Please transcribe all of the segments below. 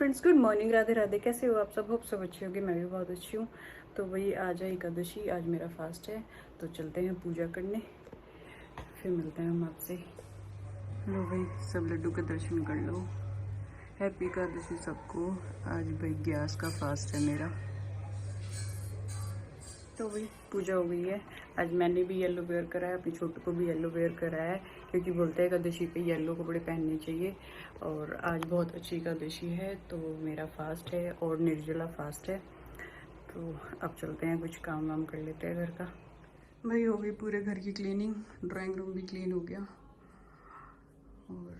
Friends, good morning, Radhe Radhe. कैसे हो आप सब? होप सब अच्छी होगी। मैं भी बहुत अच्छी हूँ। तो वही आज है एकादशी, आज मेरा फास्ट है। तो चलते हैं पूजा करने, फिर मिलते हैं हम आपसे। लो भाई, सब लड्डू के दर्शन कर लो। हैप्पी एकादशी सबको। आज भाई ग्यास का फास्ट है मेरा। तो वही पूजा हो गई है। आज मैंने भी येलो वेयर करा है, अपने छोटू को भी येलो वेयर करा है, क्योंकि बोलते हैं एकादशी पे येलो कपड़े पहनने चाहिए। और आज बहुत अच्छी एकादशी है, तो मेरा फास्ट है और निर्जला फास्ट है। तो अब चलते हैं, कुछ काम वाम कर लेते हैं घर का। भाई हो गई पूरे घर की क्लीनिंग, ड्राइंग रूम भी क्लीन हो गया और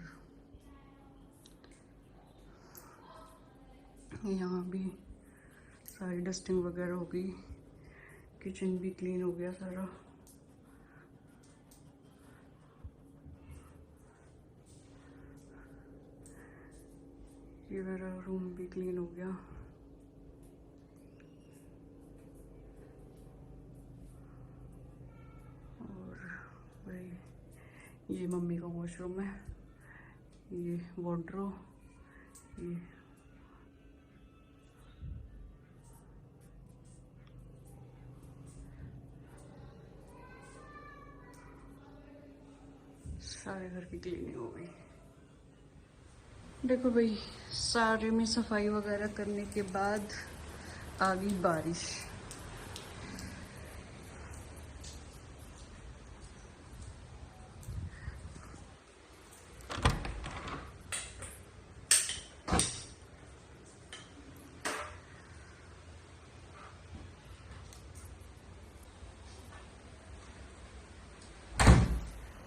यहाँ भी सारी डस्टिंग वगैरह हो गई। किचन भी क्लीन हो गया सारा। ये मेरा रूम भी क्लीन हो गया। और भाई ये मम्मी का वॉशरूम है, ये वार्डरोब, ये सारे घर की क्लीनिंग हो गई। देखो भाई, सारे में सफाई वगैरह करने के बाद आ गई बारिश।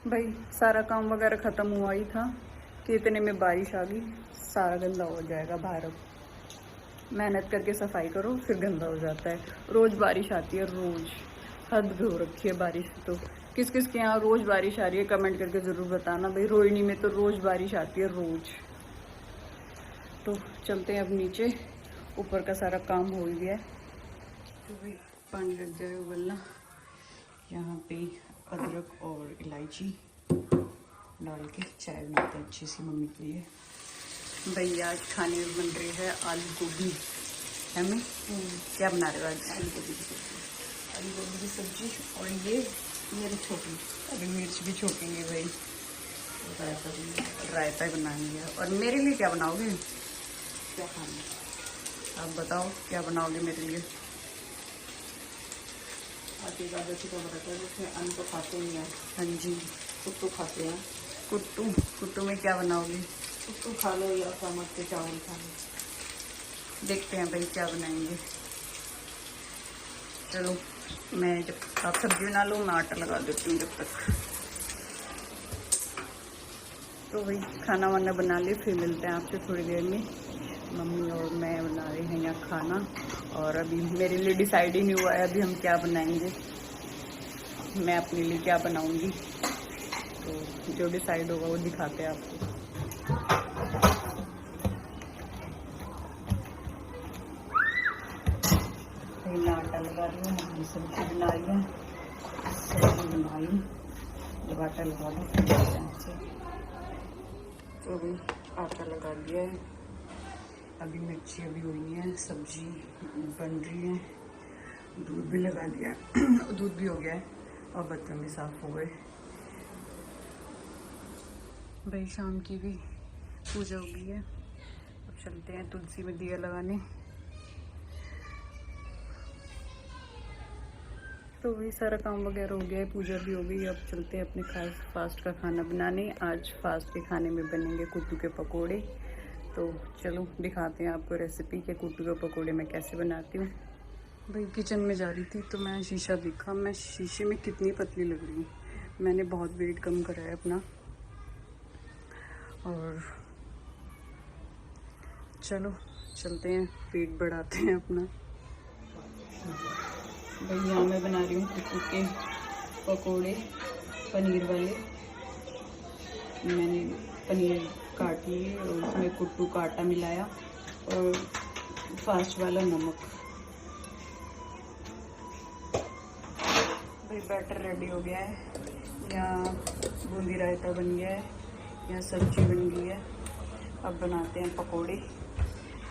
भाई सारा काम वगैरह ख़त्म हुआ ही था कि इतने में बारिश आ गई। सारा गंदा हो जाएगा बाहर। अब मेहनत करके सफाई करो, फिर गंदा हो जाता है। रोज़ बारिश आती है, रोज़ हद हो रखी है बारिश। तो किस किस के यहाँ रोज़ बारिश आ रही है कमेंट करके ज़रूर बताना। भाई रोहिणी में तो रोज़ बारिश आती है, रोज़। तो चलते हैं अब नीचे, ऊपर का सारा काम हो गया है। तो भाई पानी रख जाए उबलना। यहाँ पे अदरक और इलायची डाल के चाय बनाते हैं अच्छी सी मम्मी के लिए। भाई आज खाने में बन रही है आलू गोभी। है मैं क्या बना रहे हो आज? आलू गोभी की सब्जी। आलू गोभी की सब्जी। और ये मेरी छोटी, अभी मिर्च भी छोकेंगे भाई। रायता बनाएंगे। और मेरे लिए क्या बनाओगे? क्या खाना आप बताओ, क्या बनाओगे मेरे लिए? आज एकादशी का व्रत है, उसमें अन्न तो खाते नहीं है। हाँ जी, कुट्टू खाते हैं। कुट्टू? कुट्टू में क्या बनाओगे? कुट्टू खा लो या सामक के चावल खा लो। देखते हैं भाई क्या बनाएंगे। चलो मैं जब आप सब्जी बना लो, मैं आटा लगा देती हूँ जब तक। तो भाई खाना वाना बना ले, फिर मिलते हैं आपसे थोड़ी देर में। मम्मी और मैं बना रहे हैं यहाँ खाना, और अभी मेरे लिए डिसाइड ही नहीं हुआ है अभी हम क्या बनाएंगे। मैं अपने लिए क्या बनाऊंगी, तो जो डिसाइड होगा वो दिखाते हैं आपको। मैं आटा लगा रही हूँ, मम्मी सब्जी बना रही है। सब्जी बनाई, जब आटा लगा दूँ तो अभी आटा लगा दिया है। अभी मिर्ची अभी हुई है, सब्जी बन रही है, दूध भी लगा दिया है। दूध भी हो गया है और बर्तन भी साफ हो गए। भाई शाम की भी पूजा हो गई है। अब चलते हैं तुलसी में दिया लगाने। तो वही सारा काम वगैरह हो गया है, पूजा भी हो गई। अब चलते हैं अपने खास फास्ट का खाना बनाने। आज फास्ट के खाने में बनेंगे कुट्टू के पकोड़े। तो चलो दिखाते हैं आपको रेसिपी के कुट्टू के पकोड़े मैं कैसे बनाती हूँ। भाई किचन में जा रही थी तो मैं शीशा देखा, मैं शीशे में कितनी पतली लग रही हूँ। मैंने बहुत वेट कम करा है अपना। और चलो चलते हैं, पेट बढ़ाते हैं अपना। भाई यहाँ मैं बना रही हूँ कुट्टू के पकोड़े, पनीर वाले। मैंने पनीर काट लिए और उसमें कुट्टू का आटा मिलाया और फास्ट वाला नमक। भाई बैटर रेडी हो गया है। यहाँ बूंदी रायता बन गया है, यहाँ सब्जी बन गई है। अब बनाते हैं पकोड़े।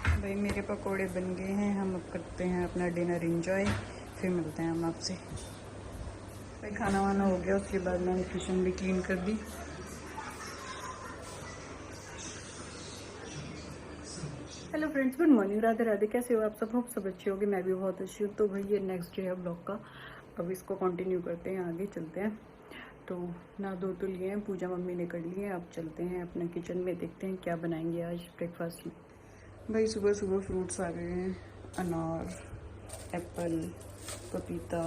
भाई मेरे पकोड़े बन गए हैं, हम अब करते हैं अपना डिनर एंजॉय, फिर मिलते हैं हम आपसे। भाई खाना वाना हो गया, उसके बाद मैंने किचन भी क्लीन कर दी। Hello friends, good morning, Radhe Radhe. कैसे हो आप सब? होप सब अच्छे होगे, मैं भी बहुत अच्छी हूँ। तो भाई ये नेक्स्ट डे है ब्लॉग का, अब इसको कंटिन्यू करते हैं, आगे चलते हैं। तो ना दो तो लिए हैं, पूजा मम्मी ने कर ली है, अब चलते हैं अपने किचन में, देखते हैं क्या बनाएंगे आज ब्रेकफास्ट में। भाई सुबह सुबह फ्रूट्स आ गए हैं, अनार, एप्पल, पपीता,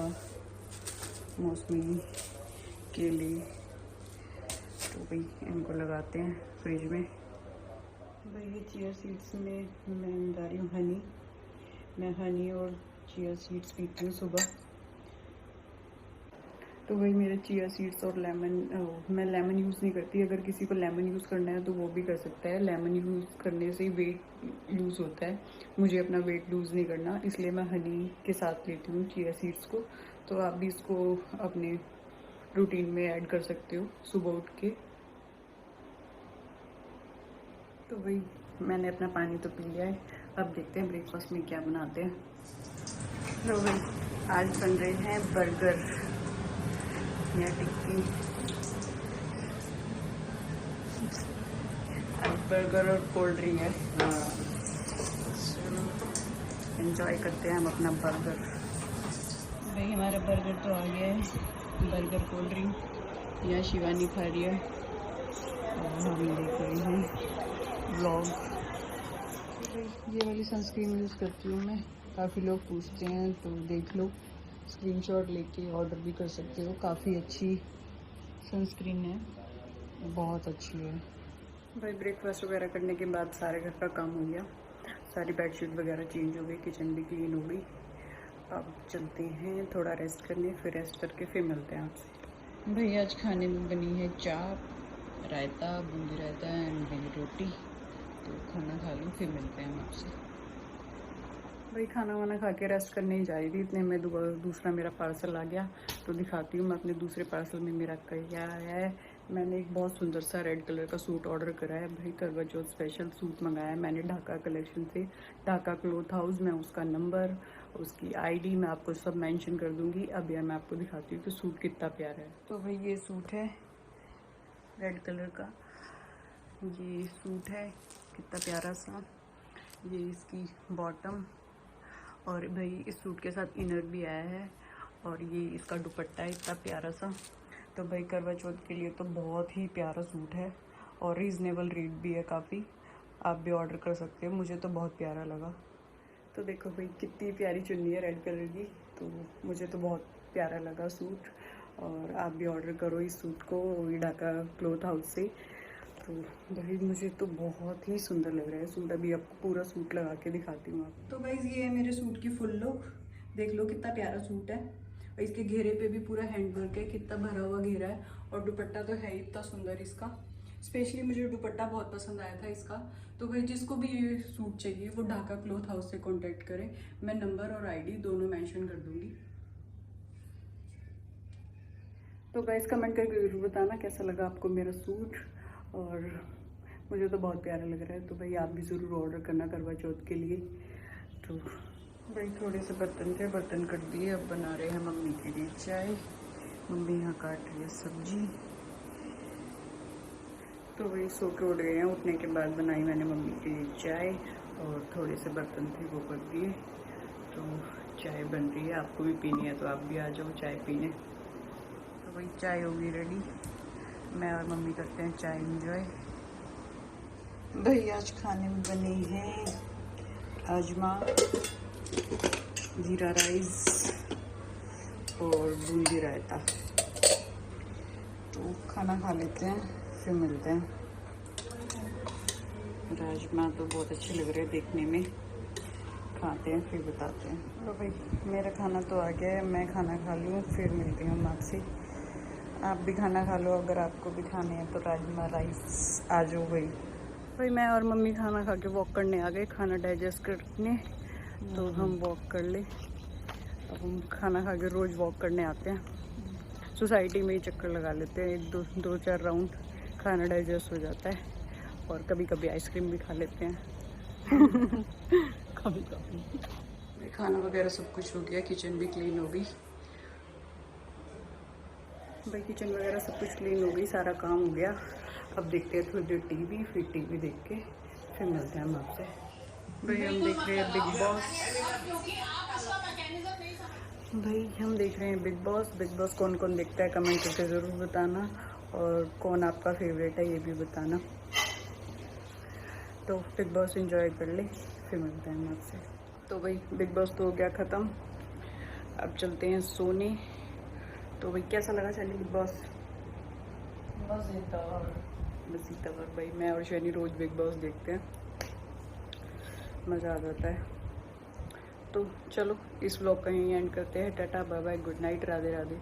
मौसमी, केले। तो भाई इनको लगाते हैं फ्रिज में। भाई ये चिया सीड्स में मैं डाल रही हूँ हनी। मैं हनी और चिया सीड्स पीती हूँ सुबह। तो वही मेरे चिया सीड्स और लेमन, मैं लेमन यूज़ नहीं करती। अगर किसी को लेमन यूज़ करना है तो वो भी कर सकता है। लेमन यूज़ करने से वेट लूज़ होता है, मुझे अपना वेट लूज़ नहीं करना, इसलिए मैं हनी के साथ लेती हूँ चिया सीड्स को। तो आप भी इसको अपने रूटीन में ऐड कर सकते हो सुबह उठ के। तो वही मैंने अपना पानी तो पी लिया है, अब देखते हैं ब्रेकफास्ट में क्या बनाते हैं। तो भाई आज बन रहे हैं बर्गर या टिक्की। बर्गर और कोल्ड ड्रिंक है, एंजॉय करते हैं हम अपना बर्गर। भाई हमारा बर्गर तो आ गया है, बर्गर कोल्ड ड्रिंक। यहाँ शिवानी खा रही है और हम देख रहे हैं ब्लॉग। ये वाली सनस्क्रीन यूज़ करती हूँ मैं, काफ़ी लोग पूछते हैं, तो देख लो, स्क्रीनशॉट लेके ऑर्डर भी कर सकते हो। काफ़ी अच्छी सनस्क्रीन है, बहुत अच्छी है। भाई ब्रेकफास्ट वगैरह करने के बाद सारे घर का काम हो गया, सारी बेडशीट वगैरह चेंज हो गई, किचन भी क्लीन हो गई। अब चलते हैं थोड़ा रेस्ट करने, फिर रेस्ट करके फिर मिलते हैं आपसे। भाई आज खाने में बनी है चाप, रायता, बूंदी रायता एंड मेरी रोटी। तो खाना खा लूँ फिर मिलते हैं हम आपसे। भाई खाना वाना खा के रेस्ट करने ही जा रही थी, इतने में दूसरा मेरा पार्सल आ गया। तो दिखाती हूँ मैं अपने दूसरे पार्सल में मेरा क्या आया है। मैंने एक बहुत सुंदर सा रेड कलर का सूट ऑर्डर करा है। भाई करवा चौथ स्पेशल सूट मंगाया है मैंने ढाका कलेक्शन से, ढाका क्लॉथ हाउस। मैं उसका नंबर, उसकी आईडी मैं आपको सब मेंशन कर दूंगी। अब यार मैं आपको दिखाती हूँ कि सूट कितना प्यारा है। तो भाई ये सूट है रेड कलर का, ये सूट है कितना प्यारा सा। ये इसकी बॉटम, और भाई इस सूट के साथ इनर भी आया है, और ये इसका दुपट्टा है इतना प्यारा सा। तो भाई करवा चौथ के लिए तो बहुत ही प्यारा सूट है, और रीज़नेबल रेट भी है काफ़ी। आप भी ऑर्डर कर सकते हो, मुझे तो बहुत प्यारा लगा। तो देखो भाई कितनी प्यारी चुन्नी है रेड कलर की, तो मुझे तो बहुत प्यारा लगा सूट। और आप भी ऑर्डर करो इस सूट को ढाका क्लॉथ हाउस से। तो भाई मुझे तो बहुत ही सुंदर लग रहा है सूट। अभी आपको पूरा सूट लगा के दिखाती हूँ आप। तो भाई ये है मेरे सूट की फुल लुक, देख लो कितना प्यारा सूट है। और इसके घेरे पे भी पूरा हैंड वर्क है, कितना भरा हुआ घेरा है। और दुपट्टा तो है इतना सुंदर इसका, स्पेशली मुझे दुपट्टा बहुत पसंद आया था इसका। तो भाई जिसको भी ये सूट चाहिए वो ढाका क्लॉथ हाउस से कॉन्टेक्ट करें, मैं नंबर और ID दोनों मेंशन कर दूंगी। तो गाइस कमेंट करके जरूर बताना कैसा लगा आपको मेरा सूट, और मुझे तो बहुत प्यारा लग रहा है। तो भाई आप भी ज़रूर ऑर्डर करना करवा चौथ के लिए। तो भाई थोड़े से बर्तन थे, बर्तन कट दिए, अब बना रहे हैं मम्मी के लिए चाय। मम्मी यहाँ काट रही है सब्जी। तो वही सो के उठ गए हैं, उठने के बाद बनाई मैंने मम्मी के लिए चाय, और थोड़े से बर्तन थे वो कर दिए। तो चाय बन रही है, आपको भी पीनी है तो आप भी आ जाओ चाय पीने। तो वही चाय होगी रेडी, मैं और मम्मी करते हैं चाय एंजॉय। भाई आज खाने में बने हैं राजमा, जीरा राइस और बूंदी रायता। तो खाना खा लेते हैं फिर मिलते हैं। राजमा तो बहुत अच्छे लग रहे हैं देखने में, खाते हैं फिर बताते हैं। तो भाई मेरा खाना तो आ गया है, मैं खाना खा लूँ फिर मिलती हूँ आपसे। आप भी खाना खा लो अगर आपको भी खाने हैं तो राजमा राइस आ जाओ। भाई मैं और मम्मी खाना खा के वॉक करने आ गए, खाना डाइजेस्ट करने। तो हम वॉक कर ले, अब हम खाना खा के रोज़ वॉक करने आते हैं, सोसाइटी में ही चक्कर लगा लेते हैं, एक दो चार राउंड, खाना डाइजेस्ट हो जाता है। और कभी कभी आइसक्रीम भी खा लेते हैं। कभी कभी। खाना वगैरह सब कुछ हो गया, किचन भी क्लीन हो गई भाई, किचन वगैरह सब कुछ क्लीन हो गई, सारा काम हो गया। अब देखते हैं थोड़ी देर टीवी, फिर टीवी देख के फिर मिलते हैं हम आपसे। भाई हम देख रहे हैं बिग बॉस। भाई हम देख रहे हैं बिग बॉस। बिग बॉस कौन कौन देखता है कमेंट करके ज़रूर बताना, और कौन आपका फेवरेट है ये भी बताना। तो बिग बॉस एंजॉय कर ले, फिर मिलते हैं हम आपसे। तो भाई बिग बॉस तो हो गया ख़त्म, अब चलते हैं सोने। तो भाई कैसा लगा चलिए बिग बॉस? मज़ेदार भाई, मैं और शनि रोज़ बिग बॉस देखते हैं, मज़ा आ जाता है। तो चलो इस व्लॉग का यहीं एंड करते हैं। Tata bye bye, good night, Radhe Radhe.